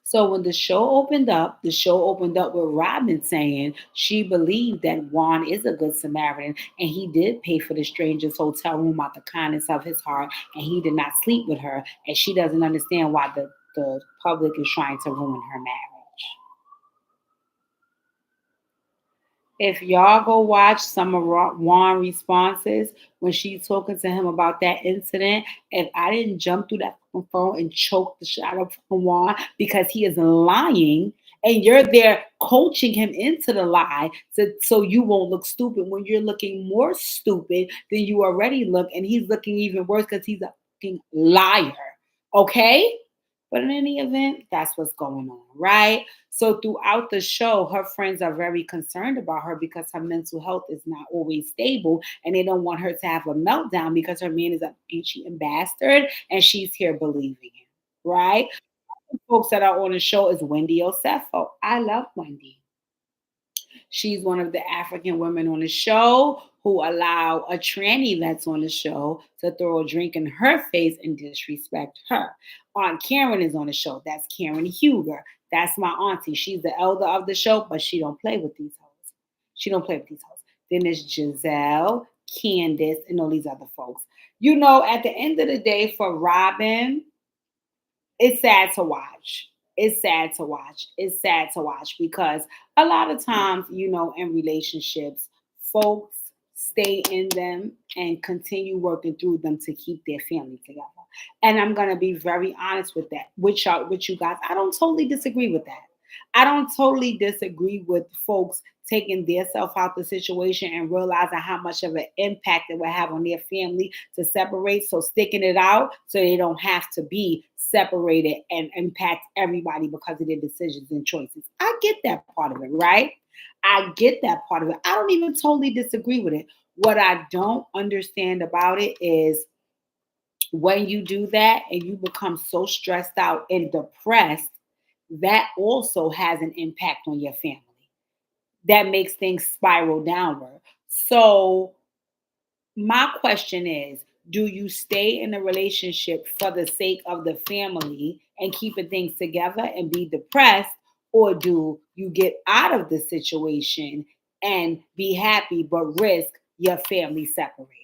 So when the show opened up with Robin saying she believed that Juan is a good Samaritan and he did pay for the stranger's hotel room out the kindness of his heart and he did not sleep with her, and she doesn't understand why the public is trying to ruin her marriage. If y'all go watch some of Juan responses when she's talking to him about that incident, if I didn't jump through that phone and choke the shit out of Juan because he is lying, and you're there coaching him into the lie so you won't look stupid when you're looking more stupid than you already look, and he's looking even worse because he's a fucking liar. Okay? But in any event, that's what's going on, right? So throughout the show, her friends are very concerned about her because her mental health is not always stable, and they don't want her to have a meltdown because her man is an ancient bastard and she's here believing him, right? The folks that are on the show is Wendy Osefo. I love Wendy. She's one of the African women on the show who allow a tranny that's on the show to throw a drink in her face and disrespect her. Aunt Karen is on the show. That's Karen Huger. That's my auntie. She's the elder of the show, but she don't play with these hoes. She don't play with these hoes. Then there's Giselle, Candace, and all these other folks. You know, at the end of the day, for Robin, it's sad to watch. It's sad to watch. It's sad to watch because a lot of times, you know, in relationships, folks stay in them and continue working through them to keep their family together. And I'm gonna be very honest with that, with you guys. I don't totally disagree with that. I don't totally disagree with folks taking their self out the situation and realizing how much of an impact it will have on their family to separate. So sticking it out so they don't have to be separated and impact everybody because of their decisions and choices. I get that part of it, right? I get that part of it. I don't even totally disagree with it. What I don't understand about it is when you do that and you become so stressed out and depressed, that also has an impact on your family. That makes things spiral downward. So my question is, do you stay in a relationship for the sake of the family and keeping things together and be depressed, or do you get out of the situation and be happy but risk your family separating?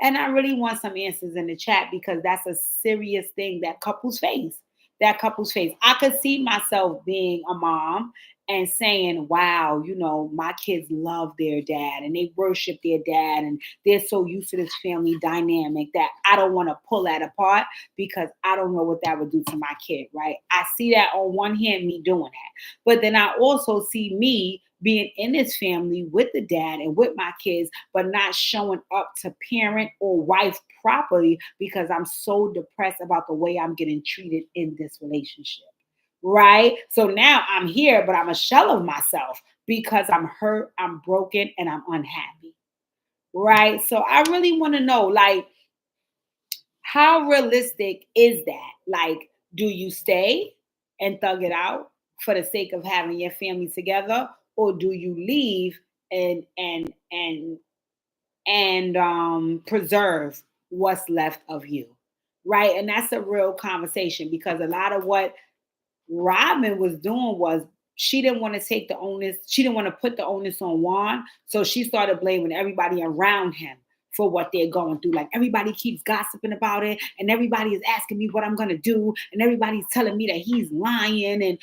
And I really want some answers in the chat, because that's a serious thing that couples face. I could see myself being a mom and saying, wow, my kids love their dad and they worship their dad and they're so used to this family dynamic that I don't want to pull that apart, because I don't know what that would do to my kid, right? I see that on one hand, me doing that. But then I also see me being in this family with the dad and with my kids, but not showing up to parent or wife properly because I'm so depressed about the way I'm getting treated in this relationship. Right? So now I'm here, but I'm a shell of myself because I'm hurt, I'm broken, and I'm unhappy. Right? So I really want to know, like, how realistic is that? Like, do you stay and thug it out for the sake of having your family together, or do you leave and preserve what's left of you? Right? And that's a real conversation, because a lot of what Robin was doing was, she didn't want to take the onus. She didn't want to put the onus on Juan. So she started blaming everybody around him for what they're going through. Like, everybody keeps gossiping about it, and everybody is asking me what I'm going to do, and everybody's telling me that he's lying. And,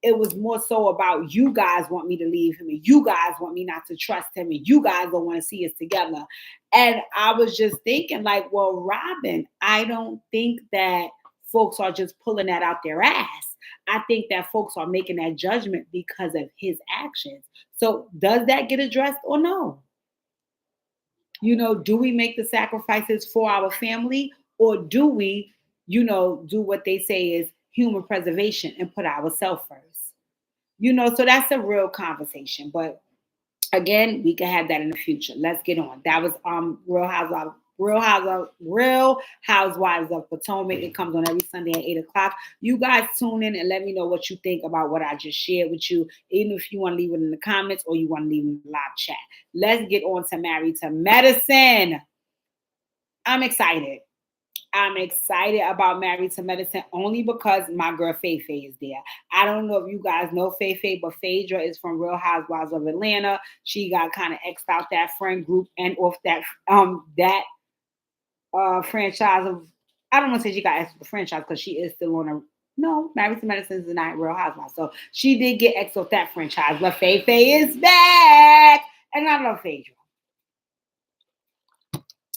it was more so about, you guys want me to leave him, and you guys want me not to trust him, and you guys don't want to see us together. And I was just thinking, like, well, Robin, I don't think that folks are just pulling that out their ass. I think that folks are making that judgment because of his actions. So does that get addressed or no? Do we make the sacrifices for our family, or do we, do what they say is human preservation and put ourselves first? So that's a real conversation. But again, we can have that in the future. Let's get on. That was Real Housewives of Potomac. It comes on every Sunday at 8 o'clock. You guys tune in and let me know what you think about what I just shared with you, even if you want to leave it in the comments or you want to leave it in the live chat. Let's get on to Married to Medicine. I'm excited. I'm excited about Married to Medicine only because my girl Faye is there. I don't know if you guys know Faye, but Phaedra is from Real Housewives of Atlanta. She got kind of X'd out that friend group and off that franchise of, I don't want to say she got X'd the franchise, because she is still on a, no, Married to Medicine is not Real Housewives. So she did get X'd off that franchise, but Faye is back. And I love Phaedra.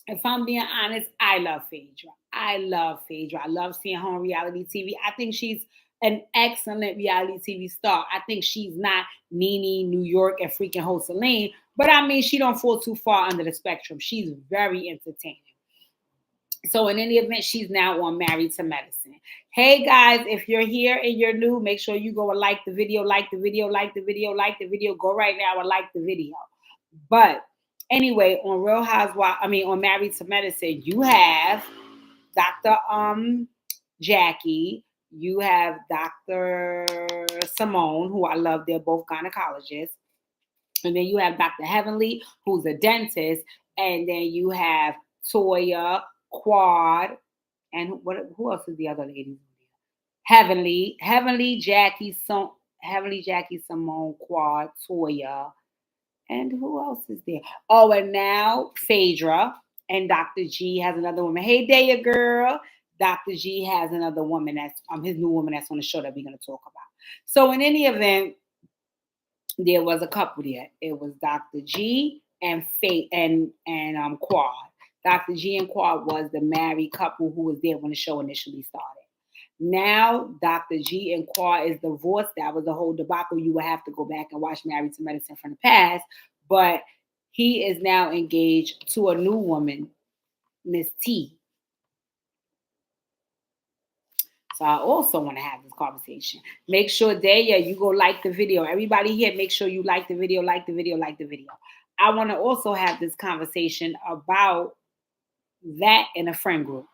If I'm being honest, I love Phaedra. I love seeing her on reality TV. I think she's an excellent reality TV star. I think she's not Nene, New York, and freaking Joseline, but I mean, she don't fall too far under the spectrum. She's very entertaining. So in any event, she's now on Married to Medicine. Hey guys, if you're here and you're new, make sure you go and like the video, Go right now and like the video. But anyway, on Real Housewives, on Married to Medicine, you have Dr. Jackie, you have Dr. Simone, who I love. They're both gynecologists. And then you have Dr. Heavenly, who's a dentist. And then you have Toya, Quad, and who else is the other lady? Heavenly, Jackie, Simone, Quad, Toya. And who else is there? Oh, and now Phaedra, and Dr. G has another woman. Hey, Daya girl. Dr. G has another woman that's his new woman that's on the show that we're going to talk about. So in any event, there was a couple there. It was Dr. G and Quad. Dr. G and Quad was the married couple who was there when the show initially started. Now, Dr. G and Quad is divorced. That was a whole debacle. You would have to go back and watch Married to Medicine from the past. But he is now engaged to a new woman, Miss T. So I also want to have this conversation. Make sure, Daya, you go like the video. Everybody here, make sure you like the video. I want to also have this conversation about that in a friend group.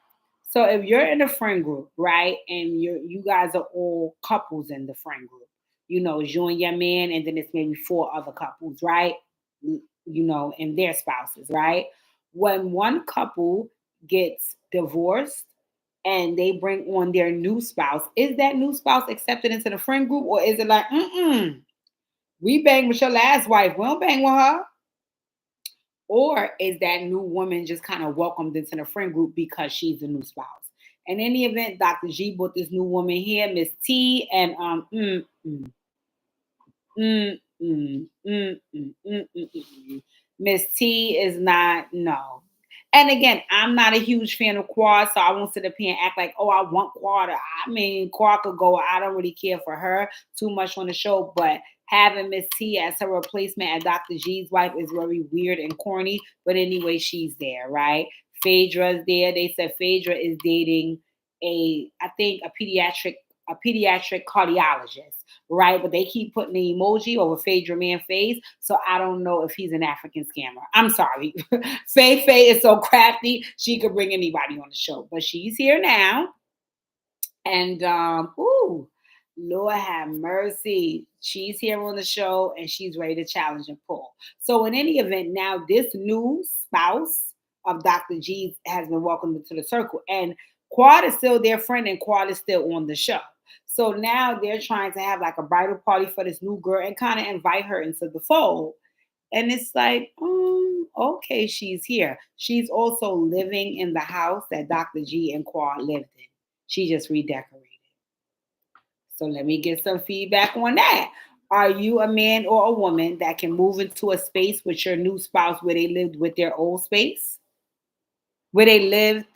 So if you're in a friend group, right, and you guys are all couples in the friend group, it's you and your man, and then it's maybe four other couples, right? And their spouses, right? When one couple gets divorced and they bring on their new spouse, is that new spouse accepted into the friend group, or is it like, we bang with your last wife, we don't bang with her? Or is that new woman just kind of welcomed into the friend group because she's a new spouse? In any event, Dr. G brought this new woman here, Miss T, and Mm, mm, mm, mm, mm, Miss T is not, no. And again, I'm not a huge fan of Quad, so I won't sit up here and act like, oh, I want Quad. I mean, Quad could go. I don't really care for her too much on the show, but having Miss T as her replacement as Dr. G's wife is very weird and corny. But anyway, she's there, right? Phaedra's there. They said Phaedra is dating I think a pediatric cardiologist, right? But they keep putting the emoji over Phaedra Man face, so I don't know if he's an African scammer. I'm sorry. Faye is so crafty, she could bring anybody on the show, but she's here now. And Lord have mercy. She's here on the show and she's ready to challenge and pull. So in any event, now this new spouse of Dr. G has been welcomed into the circle. And Quad is still their friend and Quad is still on the show. So now they're trying to have like a bridal party for this new girl and kind of invite her into the fold. And it's like, okay, she's here. She's also living in the house that Dr. G and Quad lived in. She just redecorated. So let me get some feedback on that. Are you a man or a woman that can move into a space with your new spouse where they lived with their old space? Where they lived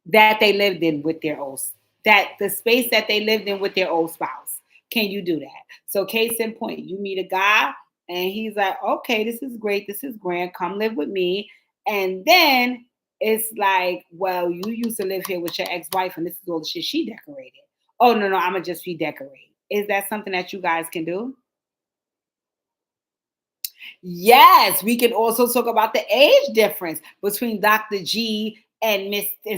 in with their old, that the space that they lived in with their old spouse. Can you do that? So case in point, you meet a guy and he's like, okay, this is great, this is grand, come live with me. And then it's like, well, you used to live here with your ex-wife and this is all the shit she decorated. Oh no, I'ma just redecorate. Is that something that you guys can do? Yes, we can also talk about the age difference between Dr. G and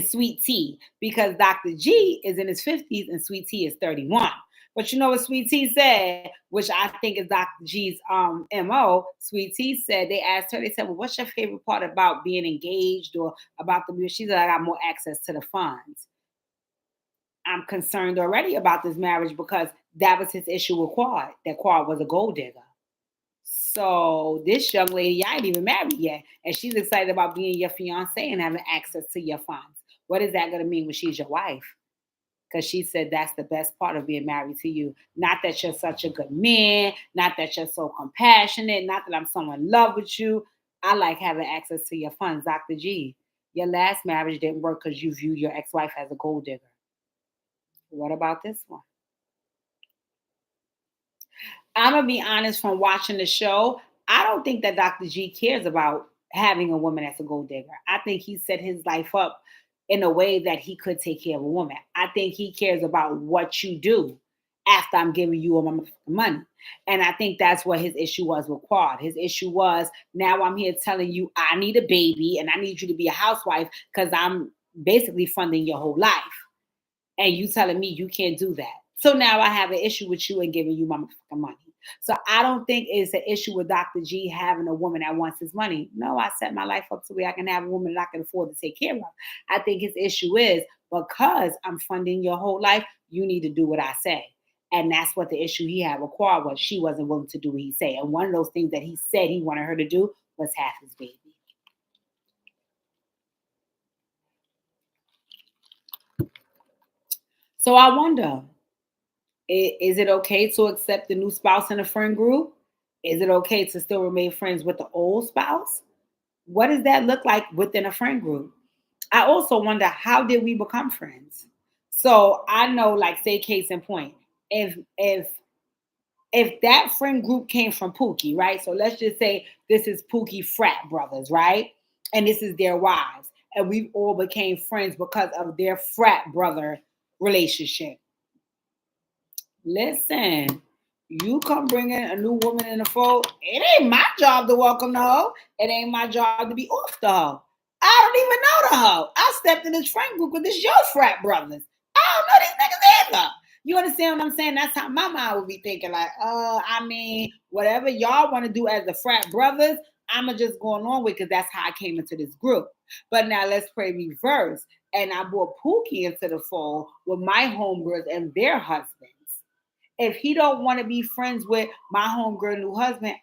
Sweet T, because Dr. G is in his 50s and Sweet T is 31. But you know what Sweet T said, which I think is Dr. G's MO. Sweet T said, they asked her, they said, well, what's your favorite part about being engaged or about the music? She said, I got more access to the funds. I'm concerned already about this marriage because that was his issue with Quad, that Quad was a gold digger. So this young lady, I ain't even married yet, and she's excited about being your fiance and having access to your funds. What is that going to mean when she's your wife? Because she said that's the best part of being married to you. Not that you're such a good man, not that you're so compassionate, not that I'm so in love with you. I like having access to your funds. Dr. G, your last marriage didn't work because you viewed your ex-wife as a gold digger. What about this one? I'm gonna be honest, from watching the show, I don't think that Dr. G cares about having a woman that's a gold digger. I think he set his life up in a way that he could take care of a woman. I think he cares about what you do after I'm giving you a money. And I think that's what his issue was with Quad. His issue was, now I'm here telling you I need a baby and I need you to be a housewife because I'm basically funding your whole life. And you telling me you can't do that. So now I have an issue with you and giving you my money. So I don't think it's an issue with Dr. G having a woman that wants his money. No, I set my life up to where I can have a woman that I can afford to take care of. I think his issue is, because I'm funding your whole life, you need to do what I say. And that's what the issue he had with Quad was. She wasn't willing to do what he said. And one of those things that he said he wanted her to do was have his baby. So I wonder, is it okay to accept the new spouse in a friend group? Is it okay to still remain friends with the old spouse? What does that look like within a friend group? I also wonder, how did we become friends? So I know, like, say case in point, if that friend group came from Pookie, right? So let's just say this is Pookie frat brothers, right? And this is their wives. And we all became friends because of their frat brother relationship. Listen, you come bringing a new woman in the fold. It ain't my job to welcome the hoe. It ain't my job to be off the hoe. I don't even know the hoe. I stepped in this friend group because this your frat brothers. I don't know these niggas either. You understand what I'm saying? That's how my mind would be thinking. Like, I mean, whatever y'all want to do as the frat brothers, I'ma just go along with because that's how I came into this group. But now let's play reverse. And I brought Pookie into the fold with my homegirls and their husbands. If he don't want to be friends with my homegirl new husband,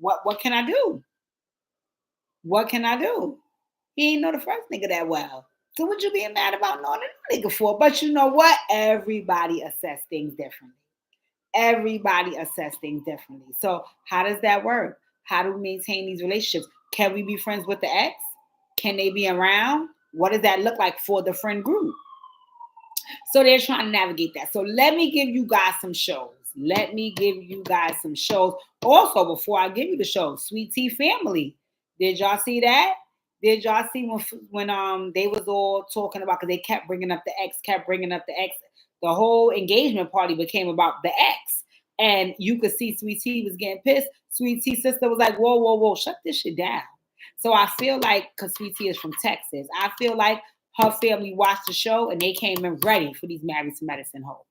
what can I do? What can I do? He ain't know the first nigga that well. So what you being mad about knowing the nigga for? But you know what? Everybody assess things differently. Everybody assess things differently. So how does that work? How do we maintain these relationships? Can we be friends with the ex? Can they be around? What does that look like for the friend group? So they're trying to navigate that. So let me give you guys some shows. Let me give you guys some shows. Also, before I give you the show, Sweet Tea Family. Did y'all see that? Did y'all see when they was all talking about, because they kept bringing up the ex, kept bringing up the ex. The whole engagement party became about the ex. And you could see Sweet Tea was getting pissed. Sweet Tea sister was like, whoa, whoa, whoa, shut this shit down. So I feel like, because Sweet Tea is from Texas, I feel like her family watched the show and they came in ready for these Married to Medicine hoes.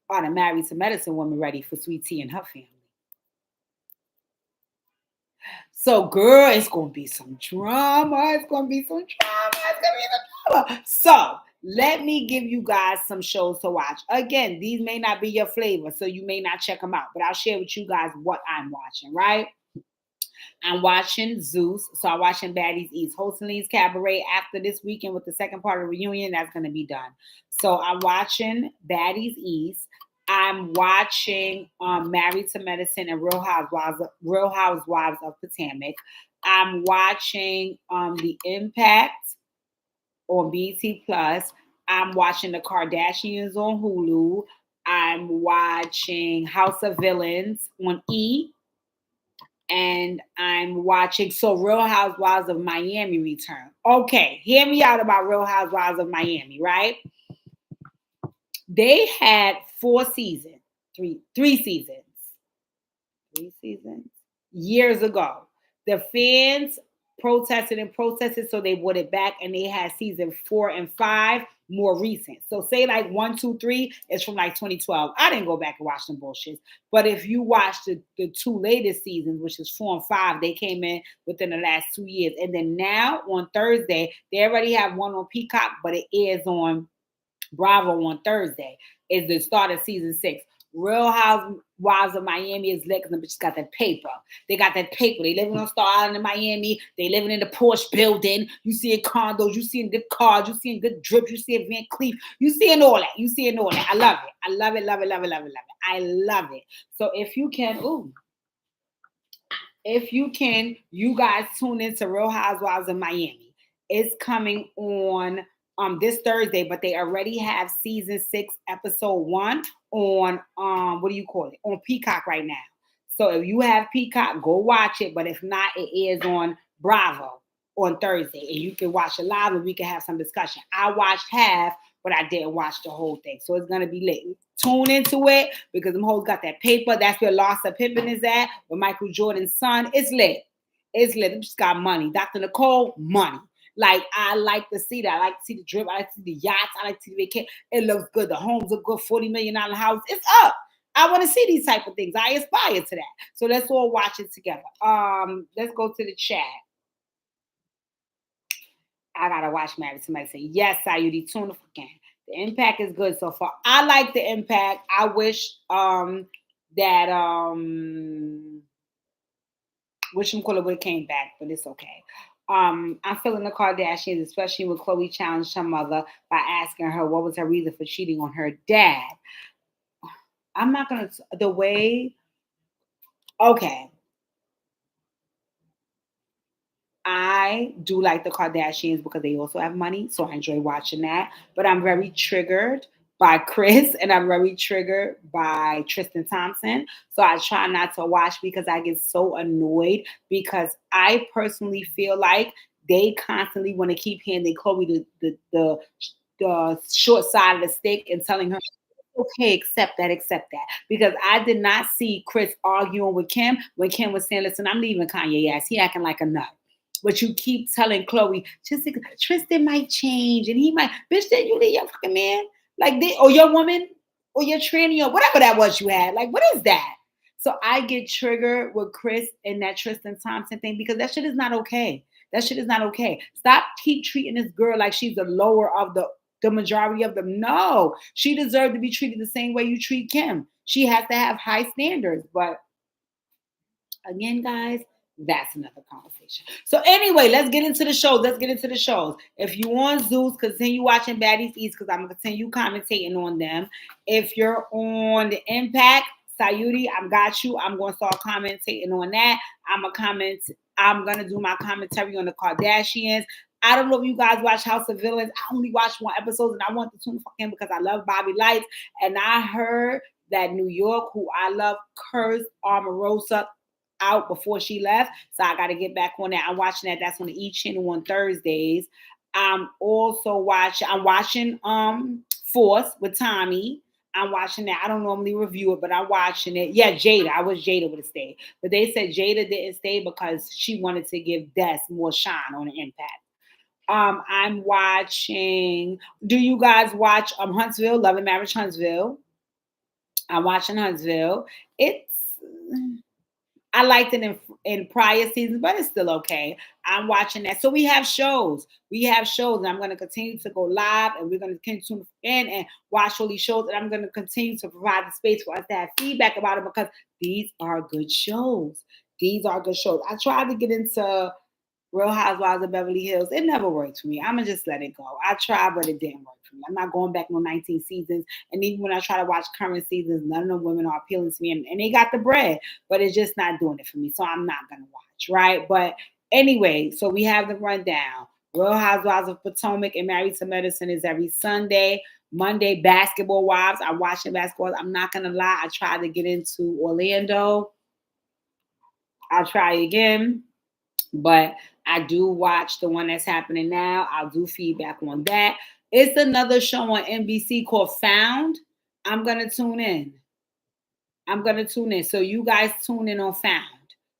Or the Married to Medicine woman ready for Sweet Tea and her family. So, girl, it's gonna be some drama. It's gonna be some drama. It's gonna be some drama. So, let me give you guys some shows to watch. Again, these may not be your flavor, so you may not check them out, but I'll share with you guys what I'm watching, right? I'm watching Zeus. So I'm watching Baddies East. Joseline's Cabaret after this weekend with the second part of the reunion. That's going to be done. So I'm watching Baddies East. I'm watching Married to Medicine and Real Housewives of Potamac. I'm watching The Impact on BT Plus. I'm watching The Kardashians on Hulu. I'm watching House of Villains on E, and I'm watching Real Housewives of Miami return. Okay, hear me out about Real Housewives of Miami, right? They had 4 seasons, three seasons years ago. The fans protested and protested, so they brought it back, and they had season 4 and 5 more recent. So say like 1, 2, 3 is from like 2012. I didn't go back and watch them bullshits. But if you watch the 2 latest seasons, which is 4 and 5, they came in within the last 2 years. And then now on Thursday, they already have one on Peacock, but it airs on Bravo on Thursday. Is the start of season 6. Real Housewives of Miami is lit because them bitches got that paper. They got that paper. They living on Star Island in Miami. They living in the Porsche building. You seeing condos. You seeing good cars. You seeing good drips. You seeing Van Cleef. You seeing all that. You seeing all that. I love it. I love it. Love it. Love it. Love it. Love it. I love it. So if you can, you guys tune into Real Housewives of Miami. It's coming on this Thursday, but they already have season 6, episode 1 on on Peacock right now. So if you have Peacock, go watch it. But if not, it is on Bravo on Thursday, and you can watch it live, and we can have some discussion. I watched half, but I didn't watch the whole thing, so it's gonna be lit. Tune into it because them hoes got that paper. That's where Larsa Pippen is at with Michael Jordan's son. It's lit. It's lit. Them just got money. Dr. Nicole, money. Like, I like to see that. I like to see the drip. I like to see the yachts. I like to see the vacation. It looks good. The homes look good. $40 million house. It's up. I want to see these type of things. I aspire to that. So let's all watch it together. Let's go to the chat. I gotta watch Married to Medicine. Yes, Sayuri, tune the fucking. The Impact is good so far. I like the Impact. I wish that whatchamacallit would have came back, but it's okay. I'm feeling the Kardashians, especially when Khloe challenged her mother by asking her what was her reason for cheating on her dad. I'm not gonna the way. Okay, I do like the Kardashians because they also have money, so I enjoy watching that. But I'm very triggered by Chris, and I'm very triggered by Tristan Thompson. So I try not to watch because I get so annoyed, because I personally feel like they constantly want to keep handing Chloe the short side of the stick and telling her, okay, accept that, accept that. Because I did not see Chris arguing with Kim when Kim was saying, listen, I'm leaving Kanye ass. He acting like a nut. But you keep telling Chloe, Jessica, Tristan might change and he might, bitch, then you leave your fucking man. Like this, or your woman, or your tranny, or whatever that was you had. Like, what is that? So I get triggered with Chris and that Tristan Thompson thing because that shit is not okay. That shit is not okay. Stop keep treating this girl like she's the lower of the majority of them. No, she deserved to be treated the same way you treat Kim. She has to have high standards. But again, guys, that's another conversation. So anyway, let's get into the shows. Let's get into the shows. If you on Zeus, continue watching Baddies East because I'm gonna continue commentating on them. If you're on the Impact, Sayuri, I got you. I'm gonna start commentating on that. I'm gonna do my commentary on the Kardashians. I don't know if you guys watch House of Villains. I only watched one episode and I want to tune fuck in because I love Bobby Lights. And I heard that New York, who I love, cursed Omarosa out before she left. So I got to get back on that. I'm watching that. That's on the E channel on Thursdays. I'm watching Force with Tommy. I'm watching that. I don't normally review it, but I'm watching it. Yeah, Jada. I wish Jada would have stayed. But they said Jada didn't stay because she wanted to give Des more shine on the Impact. I'm watching. Do you guys watch Huntsville? Love and Marriage Huntsville. I'm watching Huntsville. I liked it in prior seasons, but it's still okay. I'm watching that. So we have shows. And I'm going to continue to go live, and we're going to continue to in and watch all these shows. And I'm going to continue to provide the space for us to have feedback about it because these are good shows. I tried to get into Real Housewives of Beverly Hills. It never worked for me. I'm going to just let it go. I tried, but it didn't work for me. I'm not going back no 19 seasons. And even when I try to watch current seasons, none of the women are appealing to me. And they got the bread, but it's just not doing it for me. So I'm not going to watch, right? But anyway, so we have the rundown. Real Housewives of Potomac and Married to Medicine is every Sunday. Monday, Basketball Wives. I'm watching basketball. I'm not going to lie. I tried to get into Orlando. I'll try again. But I do watch the one that's happening now. I'll do feedback on that. It's another show on NBC called Found. I'm going to tune in. So you guys tune in on Found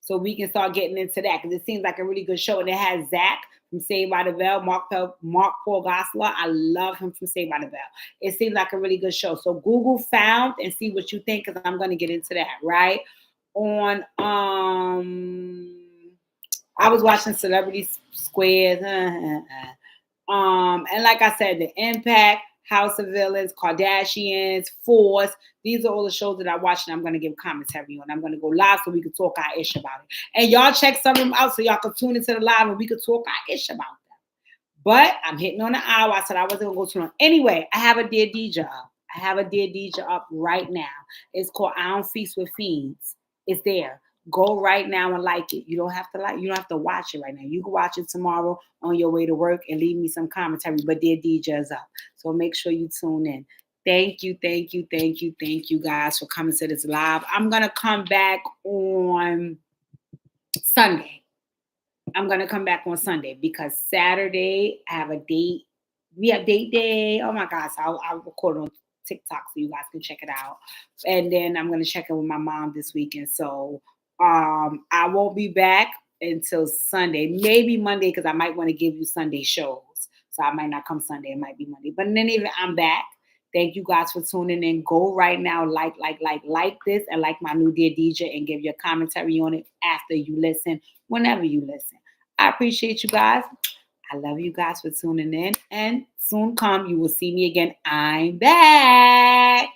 so we can start getting into that because it seems like a really good show. And it has Zach from Saved by the Bell, Mark Paul Gosselaar. I love him from Saved by the Bell. It seems like a really good show. So Google Found and see what you think because I'm going to get into that, right? On I was watching Celebrity Squares. And like I said, The Impact, House of Villains, Kardashians, Force. These are all the shows that I watch and I'm going to give commentary on. I'm going to go live so we can talk our ish about it. And y'all check some of them out so y'all can tune into the live and we can talk our ish about them. But I'm hitting on the hour. I said I wasn't going to go too long. Anyway, I have a Dear DJ up. Right now. It's called I Don't Feast with Fiends. It's there. Go right now and like it. You don't have to watch it right now. You can watch it tomorrow on your way to work and leave me some commentary. But Dear DJ is up. So make sure you tune in. Thank you guys for coming to this live. I'm gonna come back on Sunday. Because Saturday I have a date. We have date day. Oh my gosh, I'll record on TikTok so you guys can check it out. And then I'm gonna check in with my mom this weekend. So I won't be back until Sunday, maybe Monday, because I might want to give you Sunday shows. So I might not come Sunday, it might be Monday. But then even I'm back. Thank you guys for tuning in. Go right now, like this, and like my new Dear DJ, and give your commentary on it after you listen, whenever you listen. I appreciate you guys. I love you guys for tuning in. And soon come, you will see me again. I'm back.